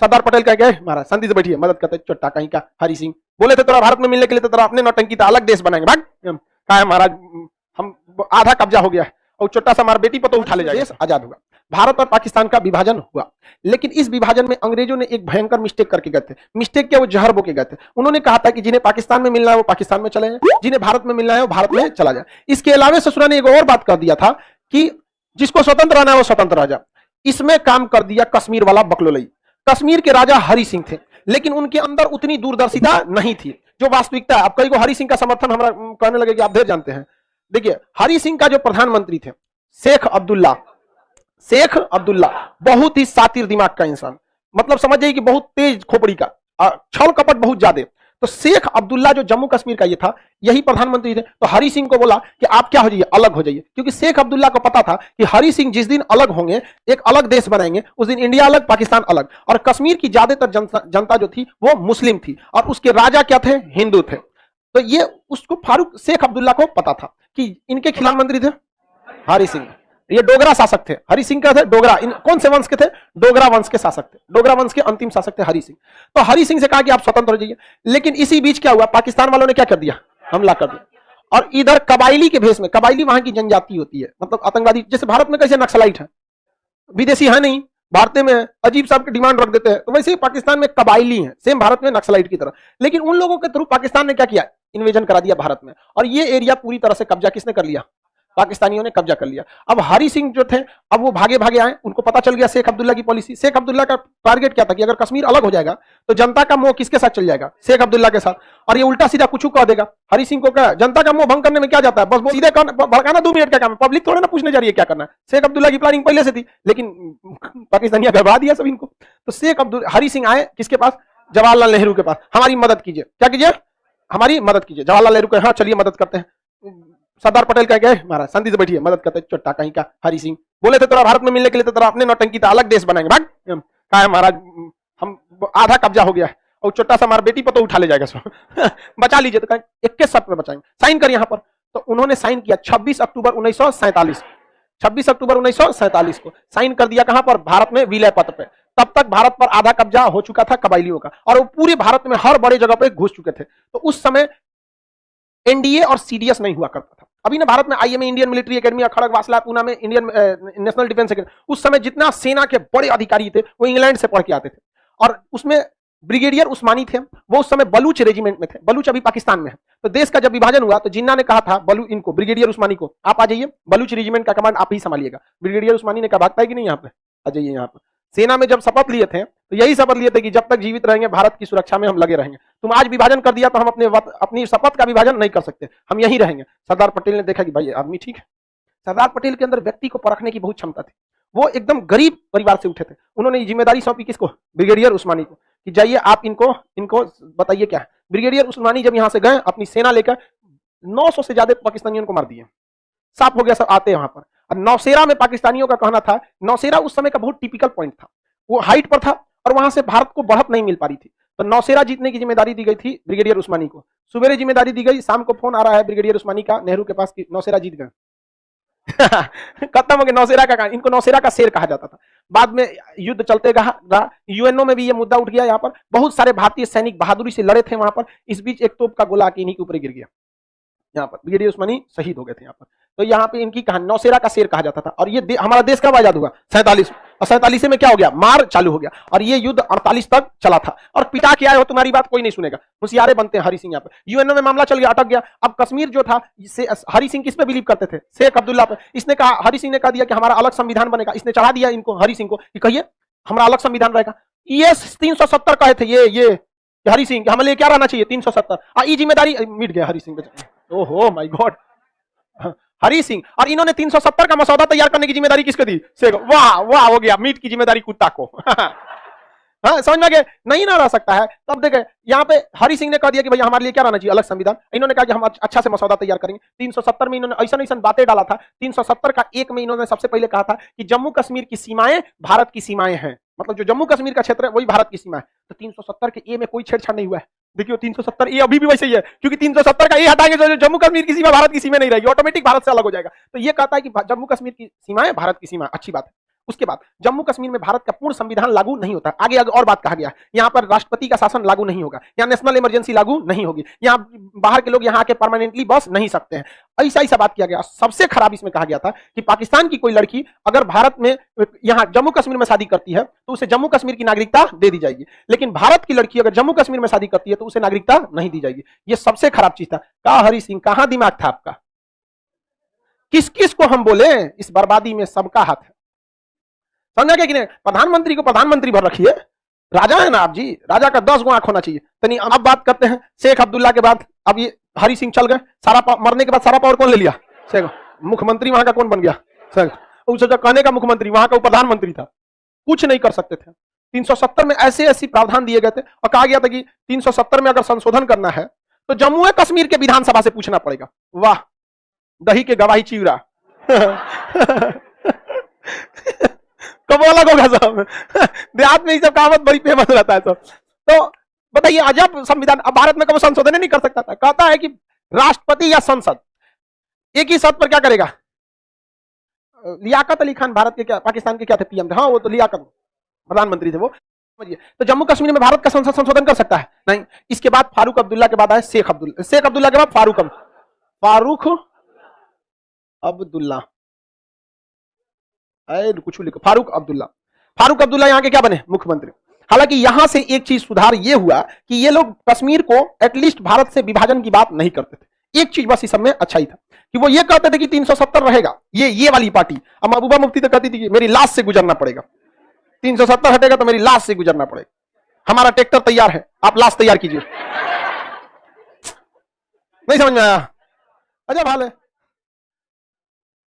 सरदार पटेल कह गए महाराज शांति से बैठिए, मदद करते चोट्टा कहीं का हरि सिंह बोले थे तोरा भारत में मिलने के लिए, तो तोरा अपने नौटंकी था, अलग देश बनाएंगे। भाग कहा है महाराज हम आधा कब्जा हो गया है और छोटा सा हमारा बेटी पर तो उठा ले जाएगा, देश आजाद हुआ। भारत और पाकिस्तान का विभाजन हुआ, लेकिन इस विभाजन में अंग्रेजों ने एक भयंकर मिस्टेक करके गए थे। मिस्टेक क्या, वो जहर बो के गए थे। उन्होंने कहा था कि जिन्हें पाकिस्तान में मिलना है वो पाकिस्तान में चले जाए, जिन्हें भारत में मिलना है वो भारत में चला जाए। इसके अलावा ससुरा ने एक और बात कर दिया था कि जिसको स्वतंत्र रहना है वो स्वतंत्र रह जाए। इसमें काम कर दिया कश्मीर वाला बकलोलई। कश्मीर के राजा हरि सिंह थे, लेकिन उनके अंदर उतनी दूरदर्शिता नहीं थी जो वास्तविकता। अब कई को हरि सिंह का समर्थन हमारा कहने लगे कि आप ढेर जानते हैं। देखिए हरि सिंह का जो प्रधानमंत्री थे शेख अब्दुल्ला बहुत ही सातिर दिमाग का इंसान, मतलब समझ जाइए कि बहुत तेज खोपड़ी का, छल कपट बहुत ज्यादा। तो शेख अब्दुल्ला जो जम्मू कश्मीर का ये था, यही प्रधानमंत्री थे। तो हरि सिंह को बोला कि आप क्या हो जाइए, अलग हो जाइए, क्योंकि शेख अब्दुल्ला को पता था कि हरि सिंह जिस दिन अलग होंगे, एक अलग देश बनाएंगे, उस दिन इंडिया अलग पाकिस्तान अलग। और कश्मीर की ज्यादातर जनता जो थी वो मुस्लिम थी और उसके राजा क्या थे, हिंदू थे। तो ये उसको फारूक शेख अब्दुल्ला को पता था कि इनके खिलाफ मंत्री थे हरि सिंह। ये डोगरा शासक थे, हरि सिंह का थे डोगरा। कौन से वंश के थे, डोगरा वंश के शासक थे, डोगरा वंश के अंतिम शासक थे हरि सिंह। तो हरि सिंह से कहा कि आप स्वतंत्र हो जाइए, लेकिन इसी बीच क्या हुआ, पाकिस्तान वालों ने क्या कर दिया, हमला कर दिया। और इधर कबाइली के भेष में, कबाइली वहां की जनजाति होती है, मतलब आतंकवादी, जैसे भारत में कैसे नक्सलाइट है, विदेशी है नहीं, भारतीय में अजीब साहब की डिमांड रख देते हैं, तो वैसे ही पाकिस्तान में कबाइली है, सेम भारत में नक्सलाइट की तरह। लेकिन उन लोगों के थ्रू पाकिस्तान ने क्या किया, इन्वेजन करा दिया भारत में, और ये एरिया पूरी तरह से कब्जा किसने कर लिया, पाकिस्तानियों ने कब्जा कर लिया। अब हरि सिंह जो थे अब वो भागे भागे आए, उनको पता चल गया शेख अब्दुल्ला की पॉलिसी। शेख अब्दुल्ला का टारगेट क्या था कि अगर कश्मीर अलग हो जाएगा तो जनता का मोह किसके साथ चल जाएगा, शेख अब्दुल्ला के साथ, और ये उल्टा सीधा कुछ कह देगा। हरि सिंह को क्या, जनता का मोह भंग करने में क्या जाता है, बस सीधे भड़काना 2 मिनट का काम है, पब्लिक थोड़ा ना पूछने जा रही है क्या करना है। शेख अब्दुल्ला की प्लानिंग पहले से थी, लेकिन पाकिस्तानियों गड़बड़ा दिया सब इनको। तो शेख अब्दुल्ला हरि सिंह आए किसके पास, जवाहरलाल नेहरू के पास, हमारी मदद कीजिए, क्या कीजिए, हमारी मदद कीजिए। जवाहरलाल नेहरू को हाँ चलिए मदद करते हैं। सरदार पटेल कह गए महाराज शांति से बैठिए, मदद करते चोट्टा कहीं का हरि सिंह बोले थे तोरा भारत में मिलने के लिए, तो तोरा अपने नौटंकी था, अलग देश बनाएंगे। भाग कहा है महाराज हम आधा कब्जा हो गया है और छोटा सा हमारा बेटी पर तो उठा ले जाएगा सब बचा लीजिए। तो कहें 21 शर्त में बचाएंगे, साइन कर यहाँ पर। तो उन्होंने साइन किया 26 अक्टूबर 1947, 26 अक्टूबर 1947 को साइन कर दिया। कहां पर, भारत में विलय पत्र पे। तब तक भारत पर आधा कब्जा हो चुका था कबाइलियों का, और वो पूरे भारत में हर बड़े जगह पे घुस चुके थे। तो उस समय एनडीए और सीडीएस नहीं हुआ करता था। अभी ना भारत में आईएमए, इंडियन मिलिट्री एकेडमी, खड़ग वासला, पूना में इंडियन नेशनल डिफेंस एकेडमी, उस समय जितना सेना के बड़े अधिकारी थे वो इंग्लैंड से पढ़ के आते थे। और उसमें ब्रिगेडियर उस्मानी थे, वो उस समय बलूच रेजिमेंट में थे। बलूच अभी पाकिस्तान में है। तो देश का जब विभाजन हुआ तो जिन्ना ने कहा था इनको ब्रिगेडियर उस्मानी को, आप आ जाइए, बलूच रेजिमेंट का कमांड आप ही संभालिएगा। ब्रिगेडियर उस्मानी ने कहा भागता है कि नहीं, यहाँ पे आ जाइए। यहाँ पर सेना में जब शपथ लिए थे तो यही शपथ लिए थे कि जब तक जीवित रहेंगे भारत की सुरक्षा में हम लगे रहेंगे। तुम आज विभाजन कर दिया तो हम अपनी शपथ का विभाजन नहीं कर सकते, हम यही रहेंगे। सरदार पटेल ने देखा कि भाई आदमी ठीक है। सरदार पटेल के अंदर व्यक्ति को परखने की बहुत क्षमता थी। वो एकदम गरीब परिवार से उठे थे। उन्होंने जिम्मेदारी सौंपी किसको, ब्रिगेडियर उस्मानी को, कि जाइए आप इनको बताइए क्या है। ब्रिगेडियर उस्मानी जब यहां से गए अपनी सेना लेकर, 900 से ज्यादा पाकिस्तानियों को मार दिए। साफ हो गया सब आते वहां पर। और नौशेरा में पाकिस्तानियों का कहना था, नौशेरा उस समय का बहुत टिपिकल पॉइंट था, वो हाइट पर था और वहां से भारत को बढ़त नहीं मिल पा रही थी। तो नौशेरा जीतने की जिम्मेदारी दी गई थी ब्रिगेडियर उस्मानी को। सुबेरे जिम्मेदारी दी गई, शाम को फोन आ रहा है ब्रिगेडियर उस्मानी का नेहरू के पास कि नौशेरा जीत गए खत्म हो गया नौशेरा का। इनको नौशेरा का शेर कहा जाता था। बाद में युद्ध चलते रहा, यूएनओ में भी ये मुद्दा उठ गया। यहाँ पर बहुत सारे भारतीय सैनिक बहादुरी से लड़े थे वहां पर। इस बीच एक तोप का गोला आके इन्हीं के ऊपर गिर गया। यहाँ पर ब्रिगेडियर उस्मानी शहीद हो गए थे यहाँ पर। तो यहाँ पे इनकी कहानी नौशेरा का शेर कहा जाता था। और ये हमारा देश कब आजाद हुआ, 47, और 47 में क्या हो गया, मार चालू हो गया। और ये युद्ध 48 तक चला था। और पिटा के आए हो, तुम्हारी बात कोई नहीं सुनेगा, होशियारे बनते हैं हरि सिंह यहाँ पे। यूएनओ में मामला चल गया, अटक गया। अब कश्मीर जो था, हरि सिंह किस पे बिलीव करते थे, शेख अब्दुल्ला पे। इसने कहा, हरि सिंह ने कहा दिया कि हमारा अलग संविधान बनेगा। इसने चढ़ा दिया इनको, हरि सिंह को, कि कहिए हमारा अलग संविधान रहेगा। ये 370 कहे थे ये हरि सिंह, हमें लिए क्या रहना चाहिए 370। ये जिम्मेदारी मिट गया हरि सिंह पे। ओहो माय गॉड, हरि सिंह। और इन्होंने 370 का मसौदा तैयार करने की जिम्मेदारी किसको दी, शेख। वाह वाह, हो गया, मीट की जिम्मेदारी कुत्ता को हाँ, समझ में गए, नहीं ना रह सकता है। तब देखे यहाँ पे हरि सिंह ने कह दिया कि भैया हमारे लिए क्या रहना चाहिए, अलग संविधान। इन्होंने कहा कि हम अच्छा से मसौदा तैयार करेंगे। 370 में इन्होंने ऐसा बातें डाला था। 370 का एक में इन्होंने सबसे पहले कहा था कि जम्मू कश्मीर की सीमाएं भारत की सीमाएं हैं, मतलब जो जम्मू कश्मीर का क्षेत्र है वही भारत की सीमा है। तो 370 के ए में कोई छेड़छाड़ नहीं हुआ है। देखियो 370 ए अभी भी वैसे ही है, क्योंकि 370 का ए हटाएंगे तो जम्मू कश्मीर की सीमा भारत की सीमा नहीं रहेगी, ऑटोमेटिक भारत से अलग हो जाएगा। तो ये कहता है कि जम्मू कश्मीर की सीमाएं भारत की सीमा, अच्छी बात है। उसके बाद जम्मू कश्मीर में भारत का पूर्ण संविधान लागू नहीं होता। आगे आगे और बात कहा गया, यहाँ पर राष्ट्रपति का शासन लागू नहीं होगा, यहाँ नेशनल इमरजेंसी लागू नहीं होगी, यहाँ बाहर के लोग यहाँ आके परमानेंटली बस नहीं सकते हैं, ऐसा बात किया गया। सबसे खराब इसमें कहा गया था कि पाकिस्तान की कोई लड़की अगर भारत में यहाँ जम्मू कश्मीर में शादी करती है तो उसे जम्मू कश्मीर की नागरिकता दे दी जाएगी, लेकिन भारत की लड़की अगर जम्मू कश्मीर में शादी करती है तो उसे नागरिकता नहीं दी जाएगी। ये सबसे खराब चीज था। कहा हरि सिंह, कहां दिमाग था आपका? किस किस को हम बोले? इस बर्बादी में सबका हाथ है, समझा क्या कि नहीं? प्रधानमंत्री को प्रधानमंत्री भर रखिए, राजा है ना आप जी, राजा का 10 गो आंख होना चाहिए। तनी अब बात करते हैं शेख अब्दुल्ला के बाद। अब ये हरि सिंह चल गए, सारा मरने के बाद सारा पावर कौन ले लिया? शेख। मुख्यमंत्री वहां का कौन बन गया? शेख। उसे जो कहने का मुख्यमंत्री, वहां का प्रधानमंत्री था, कुछ नहीं कर सकते थे। 370 में ऐसे प्रावधान दिए गए थे और कहा गया था कि 370 में अगर संशोधन करना है तो जम्मू कश्मीर के विधानसभा से पूछना पड़ेगा। वाह, दही के गवाही चिवड़ा। कब अलग होगा सब? देहात में ये सब कहावत बड़ी फेमस रहता है सब। तो बताइए, अजब संविधान। अब भारत में कभी संशोधन नहीं कर सकता था। कहता है कि राष्ट्रपति या संसद एक ही शर्त पर क्या करेगा? लियाकत अली खान भारत के क्या, पाकिस्तान के क्या थे? पीएम थे। हाँ, वो तो लियाकत प्रधानमंत्री थे वो। तो जम्मू कश्मीर में भारत का संसद संशोधन कर सकता है? नहीं। इसके बाद फारूक अब्दुल्ला के बाद आए शेख अब्दुल्ला, शेख अब्दुल्ला के बाद फारूक अब्दुल्ला, कुछ लिखो, फारूक अब्दुल्ला यहाँ के क्या बने? मुख्यमंत्री। हालांकि यहां से एक चीज सुधार ये हुआ कि ये लोग कश्मीर को एटलीस्ट भारत से विभाजन की बात नहीं करते थे। एक चीज बस इस सब में अच्छाई था कि वो ये कहते थे कि 370 रहेगा, ये वाली पार्टी। अब महबूबा मुफ्ती तो कहती थी कि मेरी लाश से गुजरना पड़ेगा, 370 हटेगा तो मेरी लाश से गुजरना पड़ेगा। हमारा ट्रैक्टर तैयार है, आप लाश तैयार कीजिए। नहीं समझ में आया? अजब हाल है।